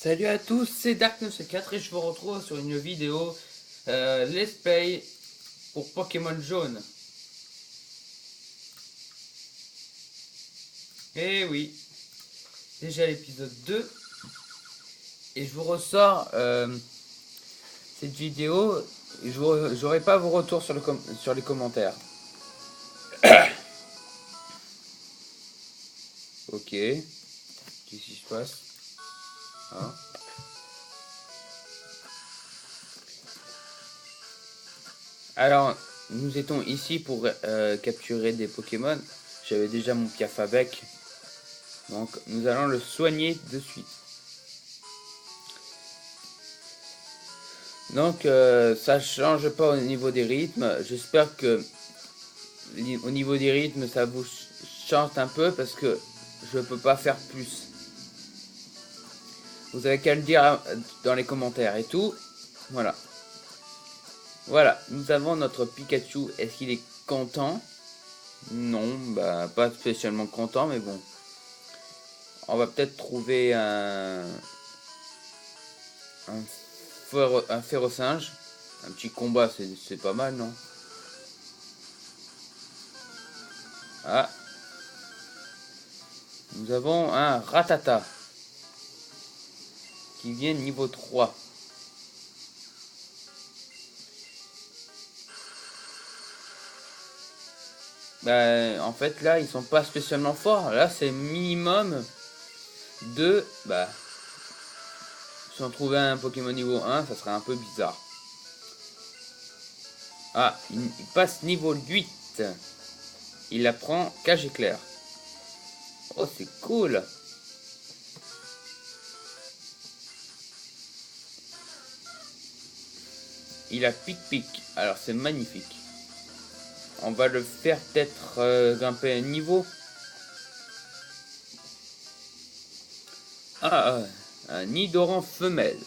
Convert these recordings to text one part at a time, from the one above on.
Salut à tous, c'est Dark904 et je vous retrouve sur une vidéo Let's Play pour Pokémon Jaune. Et oui, déjà l'épisode 2. Et je vous ressors cette vidéo. J'aurai pas vos retours sur les commentaires. Ok, qu'est-ce qui se passe hein? Alors, nous étions ici pour capturer des Pokémon. J'avais déjà mon Piafabec. Donc, nous allons le soigner de suite. Donc, ça change pas au niveau des rythmes. J'espère que au niveau des rythmes, ça vous change un peu parce que je peux pas faire plus. Vous avez qu'à le dire dans les commentaires et tout. Voilà. Voilà, nous avons notre Pikachu. Est-ce qu'il est content? Non, bah pas spécialement content, mais bon. On va peut-être trouver un Férosinge. Un petit combat, c'est pas mal, non? Ah. Nous avons un Rattata. Qui vient niveau 3. Bah, en fait, là, ils sont pas spécialement forts. Là, c'est minimum de... Bah, si on trouvait un Pokémon niveau 1, ça serait un peu bizarre. Ah, il passe niveau 8. Il apprend Cage éclair. Oh, c'est cool. Il a pic-pic. Alors, c'est magnifique. On va le faire peut-être grimper un niveau. Ah, un Nidoran femelle.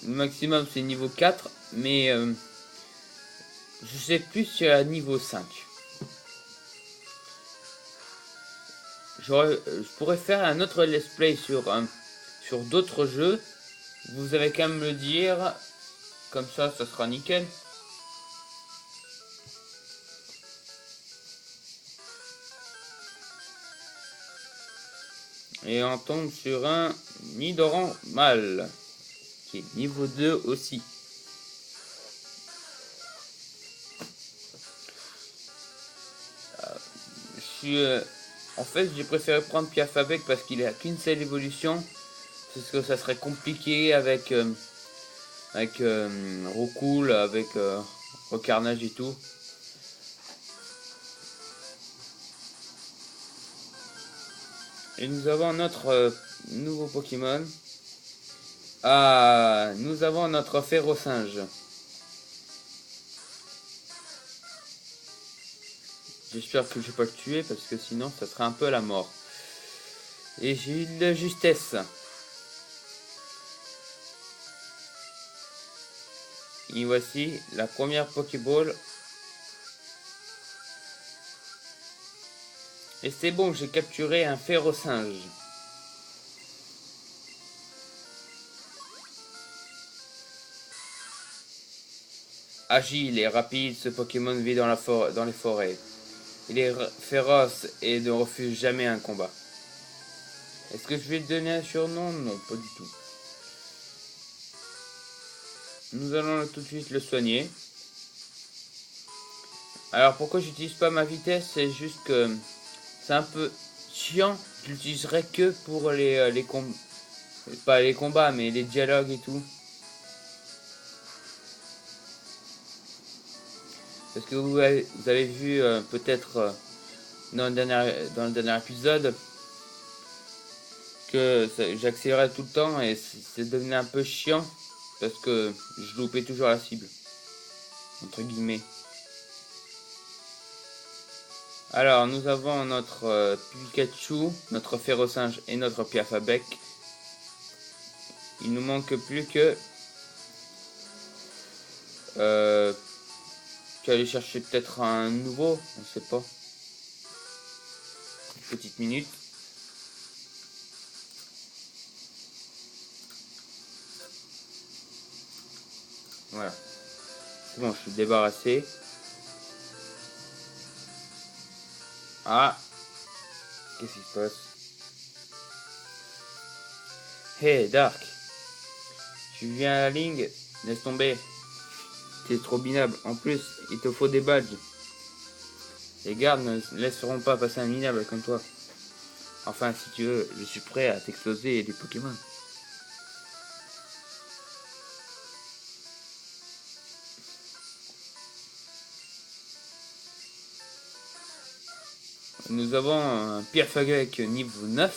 Le maximum c'est niveau 4, mais je sais plus si à niveau 5. Je pourrais faire un autre let's play sur d'autres jeux. Vous avez qu'à me le dire. Comme ça sera nickel. Et on tombe sur un Nidoran mâle. Qui est niveau 2 aussi. En fait, j'ai préféré prendre Piafabec parce qu'il a qu'une seule évolution. Parce que ça serait compliqué avec Roucoule, avec Recarnage et tout. Et nous avons notre nouveau Pokémon. Ah, nous avons notre Férosinge. J'espère que je vais pas le tuer parce que sinon ça serait un peu la mort. Et j'ai eu de justesse. Et voici la première Pokéball. Et c'est bon, j'ai capturé un Férosinge. Agile et rapide, ce Pokémon vit dans les forêts. Il est féroce et ne refuse jamais un combat. Est-ce que je vais te donner un surnom? Non, pas du tout. Nous allons tout de suite le soigner. Alors pourquoi j'utilise pas ma vitesse? C'est juste que c'est un peu chiant. Je l'utiliserai que pour les combats. Pas les combats, mais les dialogues et tout. Parce que vous avez vu peut-être dans le dernier épisode que j'accélérais tout le temps et c'est devenu un peu chiant parce que je loupais toujours la cible. Entre guillemets. Alors nous avons notre Pikachu, notre Férosinge et notre Piafabec. Il nous manque plus que qu'aller chercher peut-être un nouveau, on sait pas. petite minute. Voilà. C'est bon, je suis débarrassé. Ah, qu'est-ce qui se passe? Hey Dark, tu viens à la ligne, laisse tomber. T'es trop minable. En plus, il te faut des badges. Les gardes ne laisseront pas passer un minable comme toi. Enfin, si tu veux, je suis prêt à t'exploser des Pokémon. Nous avons un Pyrphagek niveau 9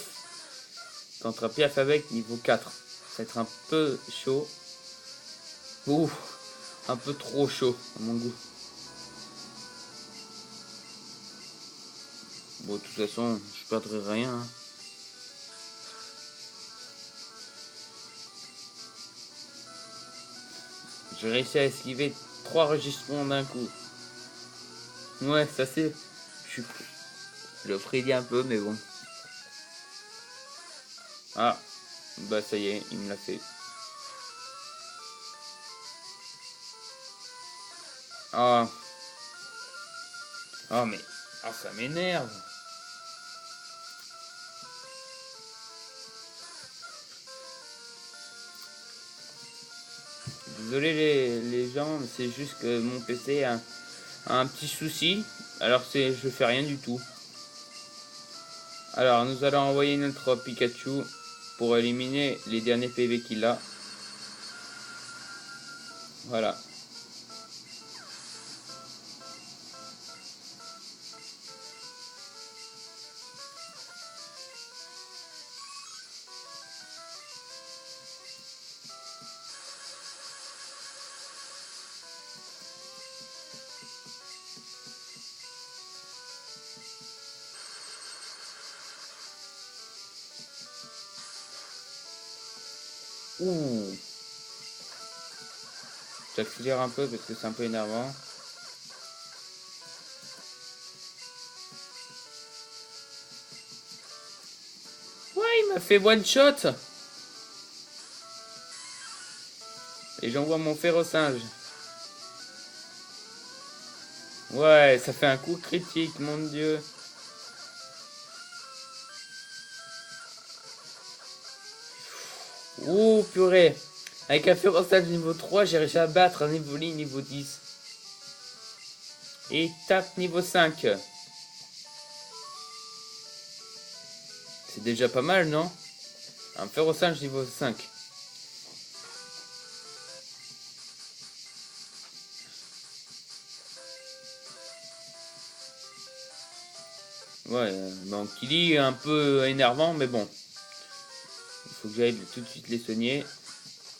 contre un Pyrphagek niveau 4. Ça va être un peu chaud. Ouh, un peu trop chaud à mon goût. Bon, de toute façon, je perdrai rien. Hein. J'ai réussi à esquiver 3 regissements d'un coup. Ouais, ça c'est... Je le frédis un peu, mais bon. Ah, bah ça y est, il me l'a fait. Ah. Ah mais... Ah, ça m'énerve. Désolé les gens, mais c'est juste que mon PC a un petit souci. Alors je fais rien du tout. Alors nous allons envoyer notre Pikachu pour éliminer les derniers PV qu'il a. Voilà. Ouh. J'accélère un peu parce que c'est un peu énervant. Ouais, il m'a fait one shot. Et j'envoie mon férocinge. Ouais, ça fait un coup critique, mon dieu. Ouh, purée. Avec un férocinge niveau 3, j'ai réussi à battre un Evoli niveau 10. Et tape niveau 5. C'est déjà pas mal, non? Un férocinge niveau 5. Ouais, donc il est un peu énervant, mais bon. Il faut que j'aille tout de suite les soigner.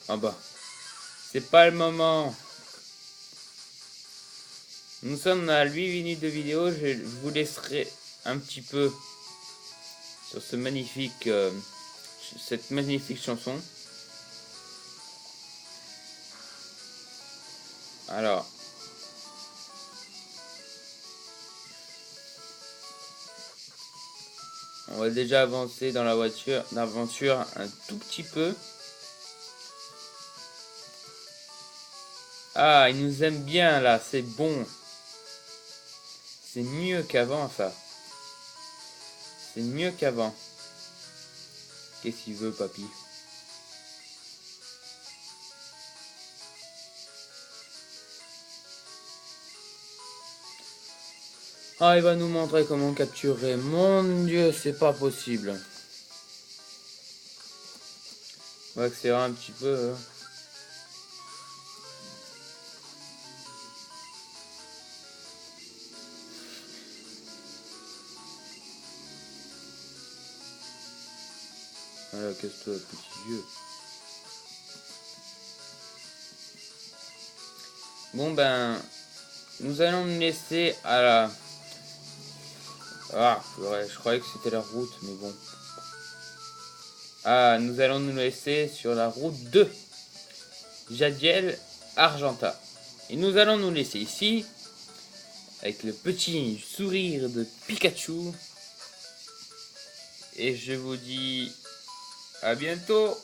Ah bah, c'est pas le moment. Nous sommes à 8 minutes de vidéo. Je vous laisserai un petit peu sur cette magnifique chanson. Alors. On va déjà avancer dans la voiture d'aventure un tout petit peu. Ah, il nous aime bien là, c'est bon. C'est mieux qu'avant ça. C'est mieux qu'avant. Qu'est-ce qu'il veut, papy? Ah, il va nous montrer comment capturer. Mon dieu, c'est pas possible. On va accélérer un petit peu. Voilà, casse-toi, petit vieux. Bon ben, nous allons nous laisser à la... Ah, ouais, je croyais que c'était la route, mais bon. Ah, nous allons nous laisser sur la route 2. Jadiel Argenta. Et nous allons nous laisser ici, avec le petit sourire de Pikachu. Et je vous dis à bientôt.